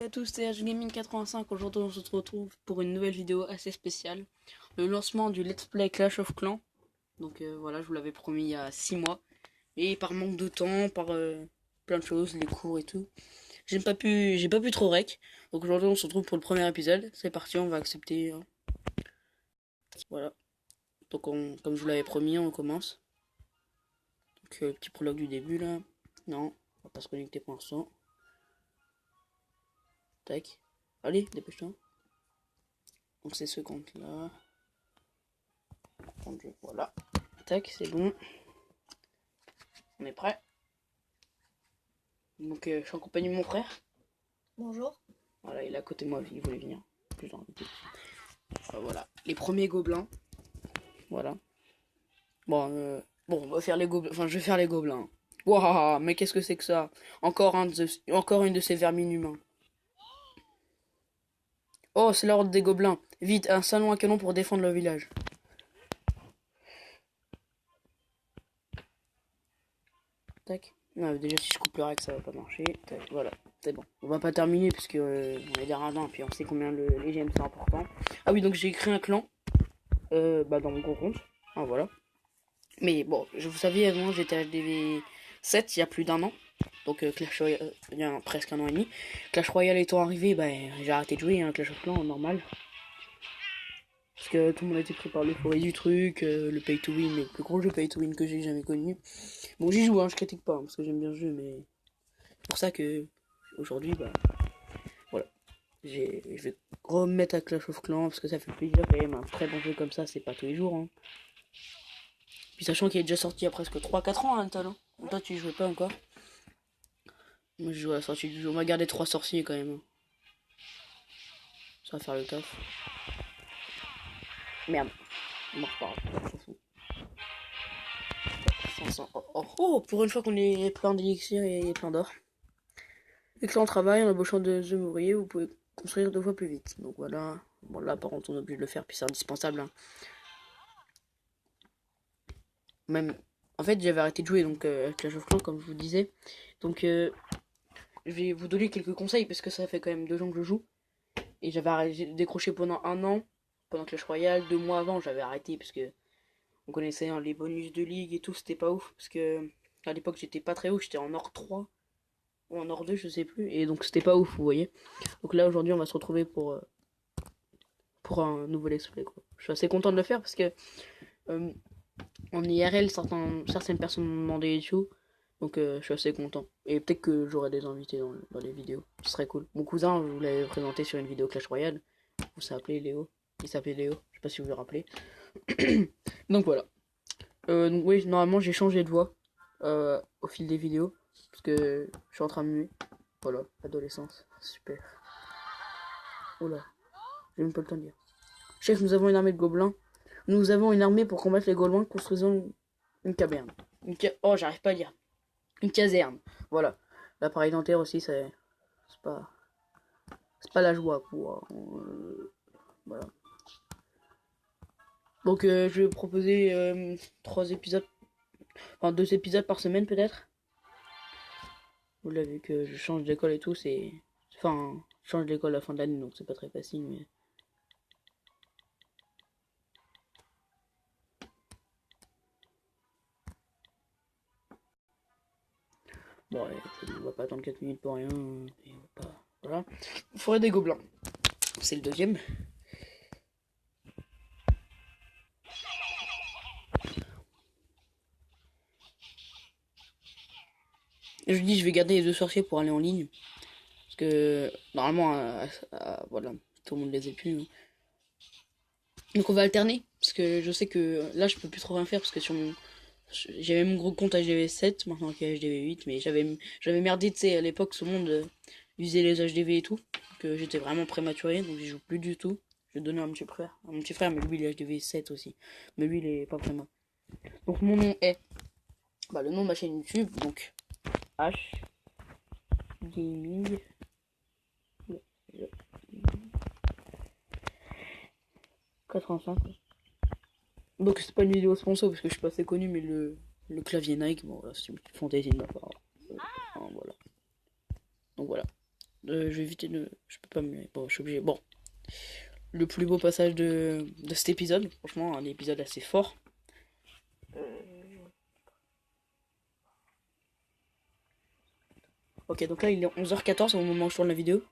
À tous, c'est Gaming 85. Aujourd'hui, on se retrouve pour une nouvelle vidéo assez spéciale. Le lancement du Let's Play Clash of Clans. Donc voilà, je vous l'avais promis il y a 6 mois. Et par manque de temps, par plein de choses, les cours et tout, j'ai pas pu trop rec. Donc aujourd'hui, on se retrouve pour le premier épisode. C'est parti, on va accepter. Voilà. Donc comme je vous l'avais promis, on commence. Donc petit prologue du début là. Non, on va pas se connecter pour l'instant. Tac. Allez, dépêche-toi. Donc c'est ce compte là. Voilà. Tac, c'est bon. On est prêt. Donc je suis en compagnie de mon frère. Bonjour. Voilà, il est à côté de moi, il voulait venir. Plus invité. Voilà. Les premiers gobelins. Voilà. Bon, on va faire les gobelins. Enfin, je vais faire les gobelins. Waouh, mais qu'est-ce que c'est que ça? Encore une de ces vermines humains. Oh, c'est l'ordre des gobelins. Vite, un salon à canon pour défendre le village. Tac. Non, déjà si je coupe le rec, ça va pas marcher. Tac, voilà, c'est bon. On va pas terminer parce que on est des radins, puis on sait combien les gemmes c'est important. Ah oui, donc j'ai créé un clan dans mon gros compte. Ah voilà. Mais bon, vous savez, moi j'étais HDV 7 il y a plus d'un an. Donc Clash Royale, il y a presque un an et demi. Clash Royale étant arrivé, j'ai arrêté de jouer, hein, Clash of Clans normal. Parce que tout le monde a été pris par l'euphorie du truc, le pay to win, le plus gros jeu pay to win que j'ai jamais connu. Bon, j'y joue, hein, je critique pas, hein, parce que j'aime bien le jeu, mais c'est pour ça que aujourd'hui, voilà. Je vais remettre à Clash of Clans, parce que ça fait plaisir quand même, un très bon jeu comme ça, c'est pas tous les jours. Hein. Puis sachant qu'il est déjà sorti il y a presque 3-4 ans, hein, le talent. Toi, tu y jouais pas encore. Moi, je joue à la sortie du jeu. On va garder 3 sorciers quand même. Hein. Ça va faire le taf. Merde. On m'en reparle. Oh, pour une fois qu'on est plein d'élixir et plein d'or. Excellent travail, en embauchant deux ouvriers, vous pouvez construire 2 fois plus vite. Donc voilà. Bon, là, par contre, on est obligé de le faire, puis c'est indispensable. Hein. Même. En fait, j'avais arrêté de jouer donc Clash of Clans, comme je vous disais. Donc, je vais vous donner quelques conseils, parce que ça fait quand même 2 ans que je joue. Et j'avais décroché pendant un an, pendant Clash Royale. 2 mois avant, j'avais arrêté, parce que on connaissait hein, les bonus de ligue et tout, c'était pas ouf. Parce que à l'époque, j'étais pas très haut, j'étais en or 3 ou en or 2, je sais plus. Et donc, c'était pas ouf, vous voyez. Donc là, aujourd'hui, on va se retrouver pour un nouveau let's play, quoi. Je suis assez content de le faire, parce que en IRL, certaines personnes m'ont demandé et tout. Donc je suis assez content. Et peut-être que j'aurai des invités dans les vidéos. Ce serait cool. Mon cousin, je vous l'avais présenté sur une vidéo Clash Royale. Vous s'appelait Léo. Il s'appelait Léo. Je sais pas si vous vous rappelez. Donc voilà. Donc oui, normalement j'ai changé de voix au fil des vidéos. Parce que je suis en train de muer. Voilà, adolescence. Super. Oh là. J'ai même pas le temps de dire. Chef, nous avons une armée de gobelins. Nous avons une armée pour combattre les gobelins. Construisons une caverne. Oh, j'arrive pas à dire. Une caserne. Voilà. L'appareil dentaire aussi, c'est pas la joie quoi. Voilà. Donc je vais proposer 3 épisodes, enfin 2 épisodes par semaine peut-être. Vous l'avez vu que je change d'école et tout, enfin je change d'école à la fin de l'année donc c'est pas très facile mais. Bon, ouais, on va pas attendre 4 minutes pour rien. Et on va pas... Voilà. Forêt des gobelins. C'est le deuxième. Je dis je vais garder les 2 sorciers pour aller en ligne. Parce que normalement, voilà, tout le monde les a plus. Hein. Donc on va alterner. Parce que je sais que là je peux plus trop rien faire. Parce que sur mon. J'avais mon gros compte HDV 7, maintenant qu'il est HDV 8. Mais j'avais merdé, tu sais, à l'époque, ce monde usait les HDV et tout. Que j'étais vraiment prématuré. Donc j'y joue plus du tout. Je vais donner à mon petit frère. À mon petit frère, mais lui il est HDV 7 aussi. Mais lui il est pas préma. Donc mon nom est. Le nom de ma chaîne YouTube. Donc H. Gaming. 85. Donc c'est pas une vidéo sponsor parce que je suis pas assez connu, mais le clavier Nike, bon là c'est une petite fantaisie de ma part. Voilà. Donc voilà. Je vais éviter de... Je peux pas me... Bon, je suis obligé. Bon. Le plus beau passage de cet épisode. Franchement, un épisode assez fort. Ok, donc là, il est 11h14 au moment où je tourne la vidéo.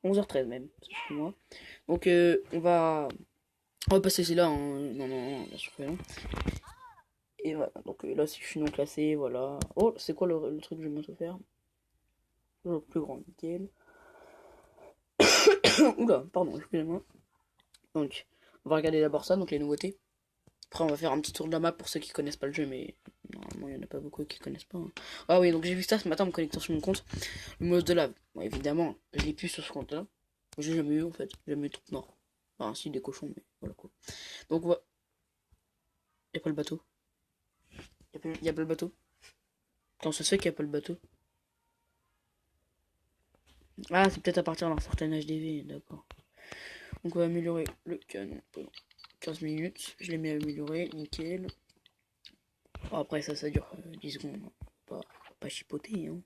11h13 même, c'est moi. Donc, on va passer celle-là. Non, non, non, bien sûr que non. Et voilà, donc là, si je suis non classé, voilà. Oh, c'est quoi le truc que je vais bientôt faire? Le plus grand, nickel. Oula, pardon, excusez-moi. Donc, on va regarder d'abord ça, donc les nouveautés. Après, on va faire un petit tour de la map pour ceux qui connaissent pas le jeu, mais normalement, il y en a pas beaucoup qui connaissent pas. Hein. Ah oui, donc j'ai vu ça ce matin en me connectant sur mon compte. Le mode de lave. Bon, évidemment, je l'ai plus sur ce compte-là. J'ai jamais eu en fait. J'ai jamais eu de trucs noirs. Enfin, si, des cochons, mais voilà quoi. Donc, voilà. Y'a pas le bateau. Y a pas le bateau. Quand ça se fait qu'il y a pas le bateau. Ah, c'est peut-être à partir d'un certain HDV, d'accord. Donc, on va améliorer le canon pendant 15 minutes. Je l'ai mis à améliorer, nickel. Bon, après, ça dure 10 secondes. Pas chipoter, hein.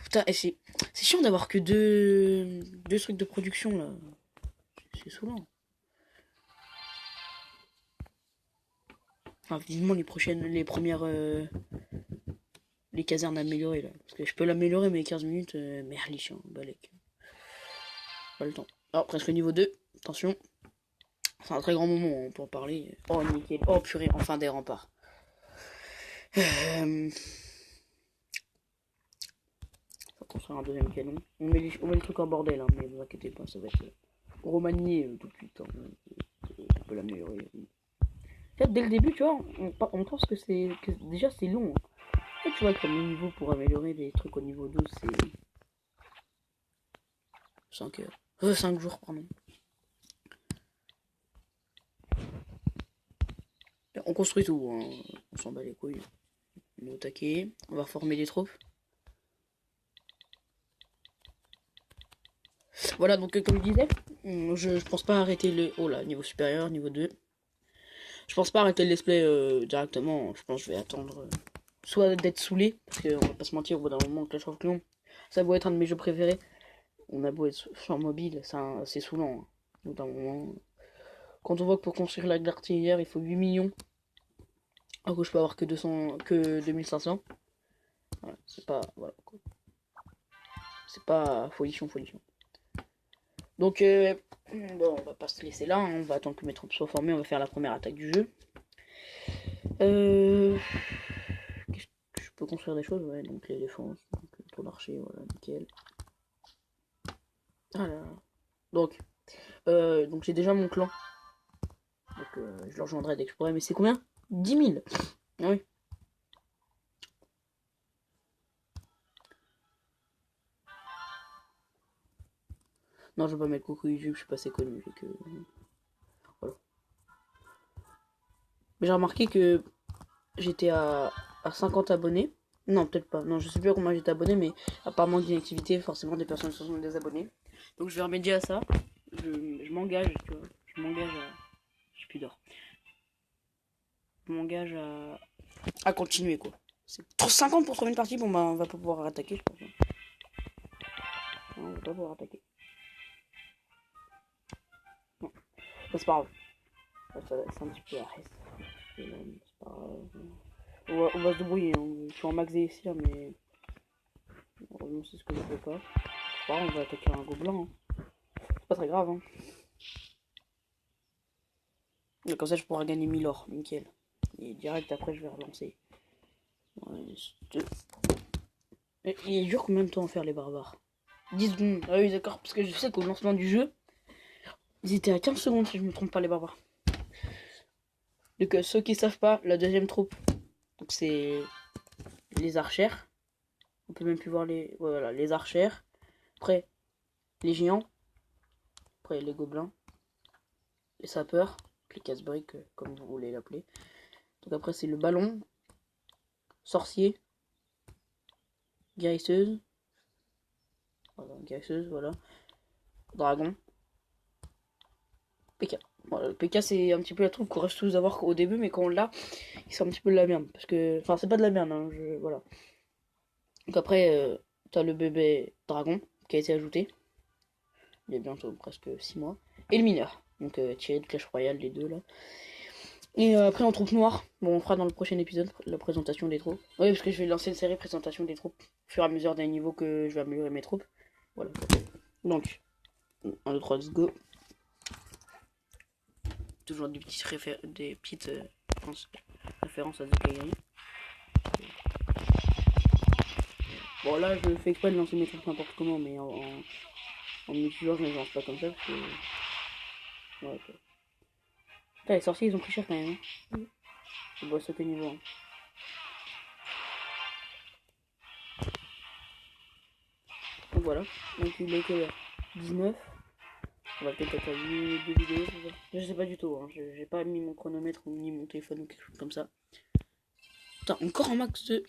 Putain, c'est chiant d'avoir que deux trucs de production là. C'est saoulant. Enfin, vivement les premières, les casernes améliorées là. Parce que je peux l'améliorer, mais 15 minutes, merde, les chiens, balèque. Pas le temps. Alors, presque niveau 2, attention. C'est un très grand moment, on peut en parler. Oh, nickel. Oh, purée, enfin des remparts. Faut construire un deuxième canon. On met les trucs en bordel, hein, mais ne vous inquiétez pas, ça va être remanié tout de suite. Hein. On peut l'améliorer. En fait, dès le début, tu vois, on pense que déjà c'est long. En fait, tu vois, comme le niveau pour améliorer les trucs au niveau 12, c'est 5 heures. 5 jours, pardon. On construit tout, hein. On s'en bat les couilles. On est au taquet. On va reformer des troupes. Voilà, donc comme je disais, je pense pas arrêter le... Oh là, niveau supérieur, niveau 2. Je pense pas arrêter le display directement. Je pense que je vais attendre soit d'être saoulé, parce qu'on va pas se mentir, au bout d'un moment, Clash of Clans, ça doit être un de mes jeux préférés. On a beau être sur mobile, c'est saoulant. Hein. Au bout d'un moment, quand on voit que pour construire la l'artillerie, il faut 8 millions, alors que je peux avoir que 2500. Voilà, c'est pas... Voilà, quoi. C'est pas folichon. Donc, bon, on va pas se laisser là, hein. On va attendre que mes troupes soient formées, on va faire la première attaque du jeu. Qu'est-ce que je peux construire des choses? Ouais, donc les défenses, donc pour l'archer, voilà, nickel. Voilà. Donc j'ai déjà mon clan. Donc je le rejoindrai dès que je pourrai, mais c'est combien? 10 000. Ah oui. Non, je vais pas mettre coucou YouTube, je suis pas assez connu. Voilà. Mais j'ai remarqué que j'étais à 50 abonnés. Non, peut-être pas. Non, je sais plus à combien j'étais abonné, mais apparemment d'inactivité, forcément des personnes se sont désabonnées. Donc je vais remédier à ça. Je m'engage, tu vois. Je m'engage à... Je suis plus d'or. Je m'engage à continuer, quoi. C'est 50 pour trouver une partie, bon bah on va pas pouvoir attaquer, je pense. Non, on va pas pouvoir attaquer. Non, c'est pas grave. C'est un petit peu à reste. C'est pas grave. On va se débrouiller, hein. Je suis en max ici, mais... Heureusement, c'est ce que je fais pas. C'est pas grave, on va attaquer un gobelin. Hein. C'est pas très grave, hein. Et comme ça, je pourrai gagner 1000 or, nickel. Et direct après, je vais relancer. Et il dure combien de temps à faire les barbares? 10 secondes. Ah oui, d'accord, parce que je sais qu'au lancement du jeu, ils étaient à 15 secondes si je me trompe pas, les barbares. Donc, ceux qui savent pas, la deuxième troupe, donc c'est les archères. On peut même plus voir les. Voilà, les archères. Après, les géants. Après, les gobelins. Les sapeurs. Les casse-briques, comme vous voulez l'appeler. Donc, après, c'est le ballon. Sorcier. Guérisseuse. Voilà, guérisseuse, voilà. Dragon. PK. Voilà, le PK, c'est un petit peu la troupe qu'on reste tous d'avoir au début, mais quand on l'a, c'est un petit peu de la merde. Parce que. Enfin, c'est pas de la merde, hein, voilà. Donc après, T'as le bébé dragon qui a été ajouté. Il y a bientôt presque 6 mois. Et le mineur. Donc tiré de Clash Royale, les deux là. Et après en troupe noire, bon on fera dans le prochain épisode la présentation des troupes. Oui parce que je vais lancer une série présentation des troupes au fur et à mesure des niveaux que je vais améliorer mes troupes. Voilà. Donc, 1, 2, 3, let's go. Toujours des petites, références à The Kairi. Bon là je fais exprès de lancer mes troupes n'importe comment, mais en multijoueur je ne les lance pas comme ça parce que... Ouais, ok. Putain, les sorciers ils ont pris cher quand même. Hein. Je vois sauter niveau. Hein. Donc voilà, donc il est que 19. On va peut-être attaquer deux vidéos. Je sais pas du tout, hein. J'ai pas mis mon chronomètre ou ni mon téléphone ou quelque chose comme ça. Putain, encore un max de...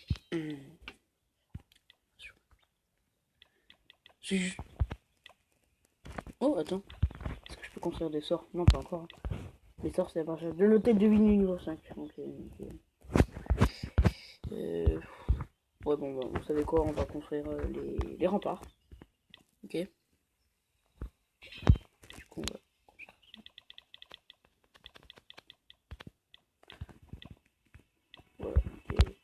C'est juste... Oh, attends. Est-ce que je peux construire des sorts? Non, pas encore. Les sorts, c'est à partir de l'hôtel de Vigny niveau 5. Okay. Ouais, bon, vous savez quoi? On va construire les remparts. Ok. Du coup, on va... Voilà. Okay.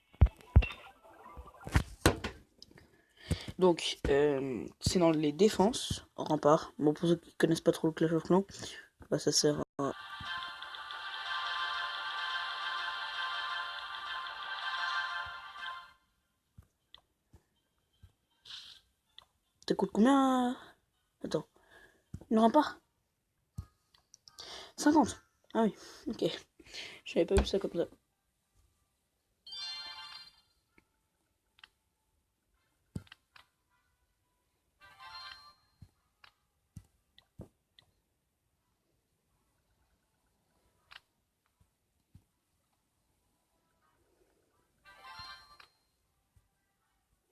Donc, c'est dans les défenses, remparts. Bon, pour ceux qui connaissent pas trop le Clash of Clans, bah, ça sert à... Ça coûte combien? Attends. Une rempart 50. Ah oui, ok. J'avais pas vu ça comme ça.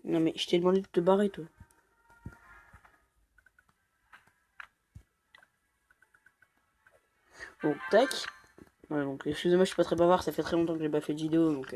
Non mais je t'ai demandé de te barrer toi. Bon, tac. Ouais, donc excusez-moi, je suis pas très bavard, ça fait très longtemps que j'ai pas fait de vidéo, donc...